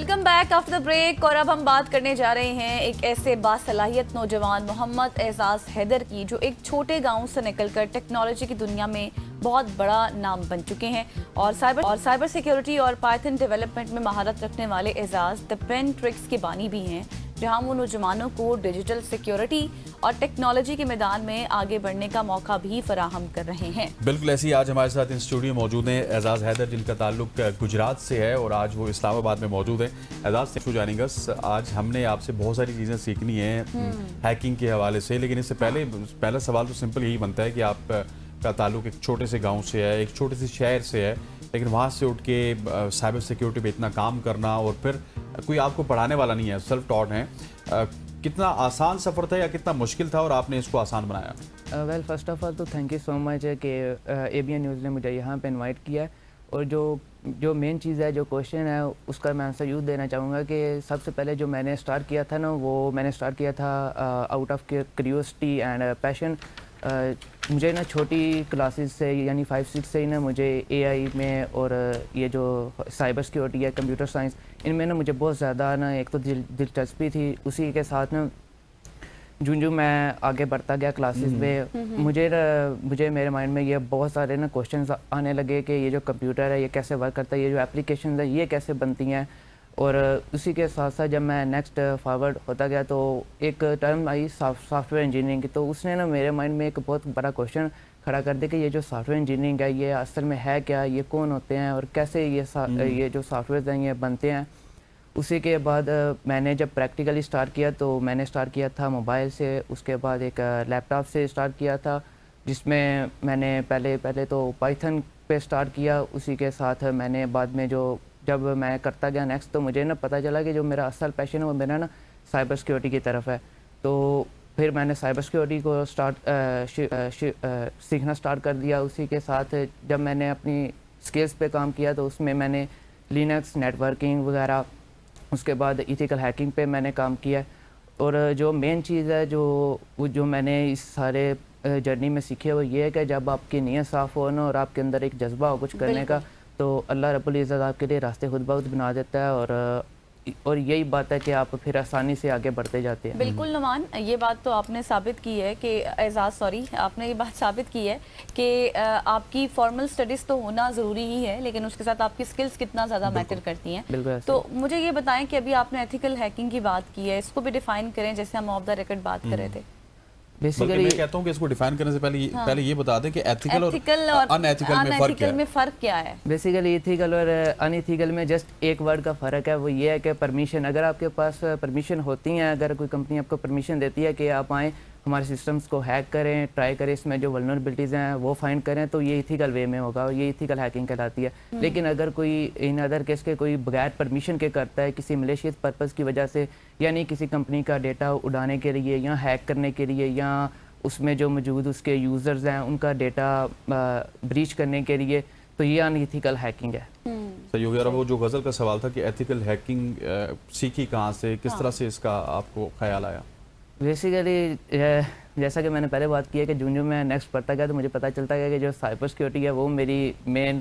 Welcome back after the break. اور اب ہم بات کرنے جا رہے ہیں ایک ایسے باصلاحیت نوجوان محمد اعزاز حیدر کی جو ایک چھوٹے گاؤں سے نکل کر ٹیکنالوجی کی دنیا میں بہت بڑا نام بن چکے ہیں اور سائبر سیکیورٹی اور پائتھن ڈیولپمنٹ میں مہارت رکھنے والے اعزاز دی پین ٹرکس کے بانی بھی ہیں, جہاں وہ نوجوانوں کو ڈیجیٹل سیکیورٹی اور ٹیکنالوجی کے میدان میں آگے بڑھنے کا موقع بھی فراہم کر رہے ہیں. بالکل ایسے ہی آج ہمارے ساتھ ان اسٹوڈیو موجود ہیں اعزاز حیدر, جن کا تعلق گجرات سے ہے اور آج وہ اسلام آباد میں موجود ہیں. اعزاز تھینک فار جوائننگ اس. آج ہم نے آپ سے بہت ساری چیزیں سیکھنی ہیں ہیکنگ کے حوالے سے, لیکن اس سے پہلا سوال تو سمپل یہی بنتا ہے کہ آپ کا تعلق ایک چھوٹے سے گاؤں سے ہے, ایک چھوٹے سے شہر سے ہے, لیکن وہاں سے اٹھ کے سائبر سیکیورٹی پہ اتنا کام کرنا اور پھر کوئی آپ کو پڑھانے والا نہیں ہے, سیلف ٹاٹ ہیں. کتنا آسان سفر تھا یا کتنا مشکل تھا اور آپ نے اس کو آسان بنایا؟ ویل فرسٹ آف آل تو تھینک یو سو مچ کہ اے بی این نیوز نے مجھے یہاں پہ انوائٹ کیا ہے. اور جو مین چیز ہے, جو کوشچن ہے, اس کا میں آنسر یوں دینا چاہوں گا کہ سب سے پہلے جو میں نے اسٹارٹ کیا تھا نا, وہ میں نے اسٹارٹ کیا تھا out of curiosity and passion. مجھے نا چھوٹی کلاسز سے یعنی 5-6 سے ہی نا مجھے اے آئی میں اور یہ جو سائبر سیکیورٹی ہے, کمپیوٹر سائنس, ان میں نا مجھے بہت زیادہ نا ایک تو دلچسپی تھی. اسی کے ساتھ نا جو میں آگے بڑھتا گیا کلاسز میں, مجھے میرے مائنڈ میں یہ بہت سارے نا کوشچنز آنے لگے کہ یہ جو کمپیوٹر ہے یہ کیسے ورک کرتا ہے, یہ جو اپلیکیشنز ہیں یہ کیسے بنتی ہیں. اور اسی کے ساتھ ساتھ جب میں نیکسٹ فارورڈ ہوتا گیا تو ایک ٹرم آئی سافٹ ویئر انجینئرنگ کی, تو اس نے نا میرے مائنڈ میں ایک بہت بڑا کوشچن کھڑا کر دیا کہ یہ جو سافٹ ویئر انجینئرنگ ہے یہ اصل میں ہے کیا, یہ کون ہوتے ہیں اور کیسے یہ جو سافٹ ویئرز ہیں یہ بنتے ہیں. اسی کے بعد میں نے جب پریکٹیکلی اسٹارٹ کیا تو میں نے اسٹارٹ کیا تھا موبائل سے, اس کے بعد ایک لیپ ٹاپ سے اسٹارٹ کیا تھا, جس میں میں نے پہلے تو پائتھن پہ اسٹارٹ کیا. اسی کے ساتھ میں نے بعد میں جب میں کرتا گیا نیکسٹ, تو مجھے نا پتہ چلا کہ جو میرا اصل پیشن ہے وہ میرا نا سائبر سیکیورٹی کی طرف ہے. تو پھر میں نے سائبر سیکیورٹی کو سیکھنا اسٹارٹ کر دیا. اسی کے ساتھ جب میں نے اپنی اسکلس پہ کام کیا تو اس میں نے لینکس, نیٹ ورکنگ وغیرہ, اس کے بعد ایتھیکل ہیکنگ پہ میں نے کام کیا. اور جو مین چیز ہے جو میں نے اس سارے جرنی میں سیکھی ہے وہ یہ ہے کہ جب آپ کی نیت صاف ہو نا اور آپ کے اندر ایک جذبہ ہو کچھ کرنے کا, تو اللہ رب العزت آپ کے لیے راستے خود بخود بنا دیتا ہے. اور یہی بات ہے کہ آپ پھر آسانی سے آگے بڑھتے جاتے ہیں. بالکل نعمان, یہ بات تو آپ نے ثابت کی ہے کہ آپ نے یہ بات ثابت کی ہے کہ آپ کی فارمل سٹڈیز تو ہونا ضروری ہی ہے, لیکن اس کے ساتھ آپ کی سکلز کتنا زیادہ میٹر کرتی ہیں. تو مجھے یہ بتائیں کہ ابھی آپ نے ایتھیکل ہیکنگ کی بات کی ہے, اس کو بھی ڈیفائن کریں جیسے ہم آف دا ریکارڈ بات کر رہے تھے. بیسیکلی میں کہتا ہوں کہ اس کو ڈیفائن کرنے سے پہلے یہ بتا دیں کہ ایتھیکل اور ان ایتھیکل میں فرق کیا ہے. بیسیکلی ایتھیکل اور ان ایتھیکل میں جسٹ ایک ورڈ کا فرق ہے, وہ یہ ہے کہ پرمیشن. اگر آپ کے پاس پرمیشن ہوتی ہیں, اگر کوئی کمپنی آپ کو پرمیشن دیتی ہے کہ آپ آئیں ہمارے سسٹمز کو ہیک کریں, ٹرائی کریں, اس میں جو ولنریبلٹیز ہیں وہ فائنڈ کریں, تو یہ ایتھیکل وے میں ہوگا اور یہ ایتھیکل ہیکنگ کہلاتی ہے. لیکن اگر کوئی ان ادر کیس کے کوئی بغیر پرمیشن کے کرتا ہے کسی ملیشیس پرپز کی وجہ سے, یعنی کسی کمپنی کا ڈیٹا اڑانے کے لیے یا ہیک کرنے کے لیے, یا اس میں جو موجود اس کے یوزرز ہیں ان کا ڈیٹا بریچ کرنے کے لیے, تو یہ ان ایتھیکل ہیکنگ ہے. صحیح ہو گیا. وہ جو غزل کا سوال تھا کہ ایتھیکل ہیکنگ سیکھی کہاں سے, کس طرح سے اس کا آپ کو خیال آیا؟ بیسیکلی جیسا کہ میں نے پہلے بات کی ہے کہ جو میں نیکسٹ پڑھتا گیا تو مجھے پتہ چلتا گیا کہ جو سائبر سیکیورٹی ہے وہ میری مین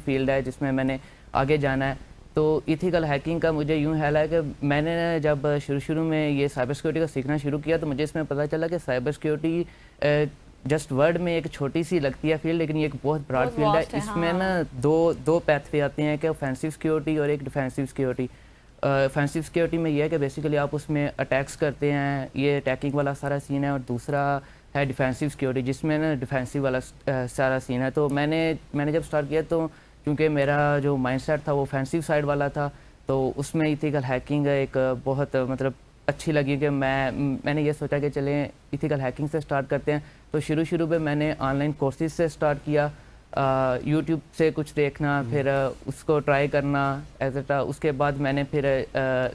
فیلڈ ہے جس میں نے آگے جانا ہے. تو ایتھیکل ہیکنگ کا مجھے یوں خیال ہے کہ میں نے جب شروع میں یہ سائبر سیکیورٹی کا سیکھنا شروع کیا تو مجھے اس میں پتہ چلا کہ سائبر سیکیورٹی جسٹ ورڈ میں ایک چھوٹی سی لگتی ہے فیلڈ, لیکن یہ ایک بہت براڈ فیلڈ ہے. اس میں نا دو پیتھ پہ آتے ہیں کہ اوفینسو سیکیورٹی اور ایک ڈیفینسو سیکیورٹی. اوفینسو سیکیورٹی میں یہ ہے کہ بیسیکلی آپ اس میں اٹیکس کرتے ہیں, یہ اٹیکنگ والا سارا سین ہے, اور دوسرا ہے ڈیفینسو سیکیورٹی جس میں نا ڈیفینسو والا سارا سین ہے. تو میں نے جب اسٹارٹ کیا تو کیونکہ میرا جو مائنڈ سیٹ تھا وہ اوفینسو سائڈ والا تھا, تو اس میں ایتھیکل ہیکنگ ایک بہت اچھی لگی کہ میں نے یہ سوچا کہ چلیں ایتھیکل ہیکنگ سے اسٹارٹ کرتے ہیں. تو شروع میں میں نے آن لائن کورسز سے اسٹارٹ کیا, یوٹیوب سے کچھ دیکھنا, پھر اس کو ٹرائی کرنا ایٹسیٹرا. اس کے بعد میں نے پھر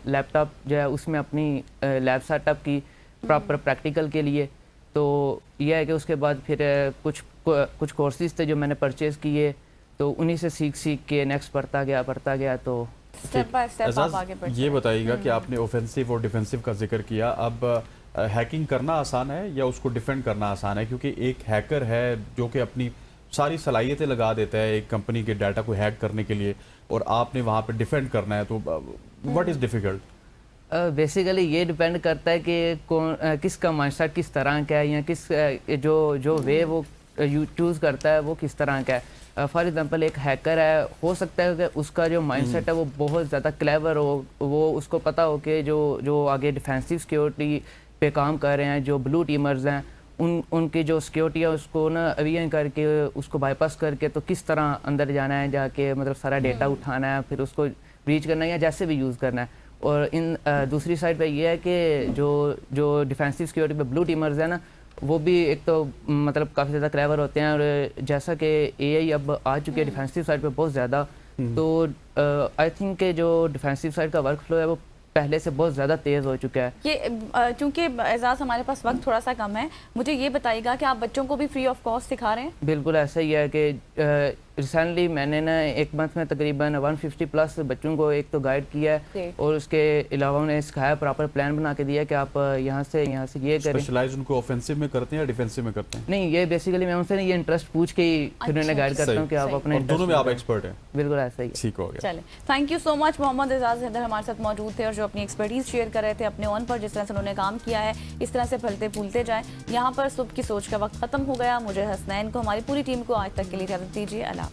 لیپ ٹاپ جو ہے اس میں اپنی لیب سیٹ اپ کی پراپر پریکٹیکل کے لیے. تو یہ ہے کہ اس کے بعد پھر کچھ کورسز تھے جو میں نے پرچیز کیے, تو انہی سے سیکھ کے نیکسٹ پڑھتا گیا. تو اسٹیپ بائی اسٹیپ آپ آگے بڑھتے ہیں. یہ بتائیے گا کہ آپ نے اوفینسو اور ڈیفینسو کا ذکر کیا, اب ہیکنگ کرنا آسان ہے یا اس کو ڈیفینڈ کرنا آسان ہے؟ کیونکہ ایک ہیکر ہے جو کہ اپنی ساری صلاحیتیں لگا دیتا ہے ایک کمپنی کے ڈیٹا کو ہیک کرنے کے لیے اور آپ نے وہاں پہ ڈیفینڈ کرنا ہے, تو واٹ از ڈیفیکلٹ؟ بیسیکلی یہ ڈپینڈ کرتا ہے کہ کس کا مائنڈ سیٹ کس طرح کا ہے, یا کس جو وے وہ چوز کرتا ہے وہ کس طرح کا ہے. فار ایگزامپل ایک ہیکر ہے, ہو سکتا ہے کہ اس کا جو مائنڈ سیٹ ہے وہ بہت زیادہ کلیور ہو, وہ اس کو پتہ ہو کہ جو آگے ڈیفینسو سیکیورٹی پہ کام کر رہے ہیں, جو بلو ٹیمرز ہیں, ان کی جو سیکیورٹی ہے اس کو نا اویئن کر کے اس کو بائی پاس کر کے تو کس طرح اندر جانا ہے, جا کے مطلب سارا ڈیٹا اٹھانا ہے, پھر اس کو بریچ کرنا ہے یا جیسے بھی یوز کرنا ہے. اور دوسری سائڈ پہ یہ ہے کہ جو ڈیفینسو سیکیورٹی پہ بلو ٹیمرز ہیں نا, وہ بھی ایک تو مطلب کافی زیادہ کلیور ہوتے ہیں, اور جیسا کہ اے آئی اب آ چکے ہیں ڈیفینسو سائڈ پہ بہت زیادہ, تو آئی تھنک کہ جو ڈیفینسو سائڈ کا ورک فلو ہے وہ پہلے سے بہت زیادہ تیز ہو چکا ہے. یہ چونکہ اعزاز ہمارے پاس وقت تھوڑا سا کم ہے, مجھے یہ بتائیے گا کہ آپ بچوں کو بھی فری آف کاسٹ سکھا رہے ہیں؟ بالکل ایسا ہی ہے کہ ریسنٹلی میں نے نا ایک منتھ میں تقریباً 150 پلس بچوں کو ایک تو گائیڈ کیا ہے, اور اس کے علاوہ انہیں سکھایا, پراپر پلان بنا کے دیا کہ آپ یہاں سے یہ کریں. اسپیشلائز ان کو آفینسو میں کرتے ہیں یا ڈیفینسو میں کرتے ہیں؟ نہیں, یہ بیسیکلی میں ان سے یہ انٹرسٹ پوچھ کے ہی پھر انہیں گائیڈ کرتا ہوں کہ آپ اپنے دونوں میں آپ ایکسپرٹ ہیں. بالکل ایسا ہی. ٹھیک ہو گیا. چلیں, تھینک یو سو مچ. محمد اعزاز حیدر ہمارے ساتھ موجود تھے اور جو اپنی ایکسپرٹیز شیئر کر رہے تھے اپنے اون پر, جس طرح سے انہوں نے کام کیا ہے اس طرح سے پھلتے پھولتے جائیں. یہاں پر صبح کی سوچ کا وقت ختم ہو گیا. مجھے حسنین کو, ہماری پوری ٹیم کو آج تک کے لیے اجازت دیجیے. اللہ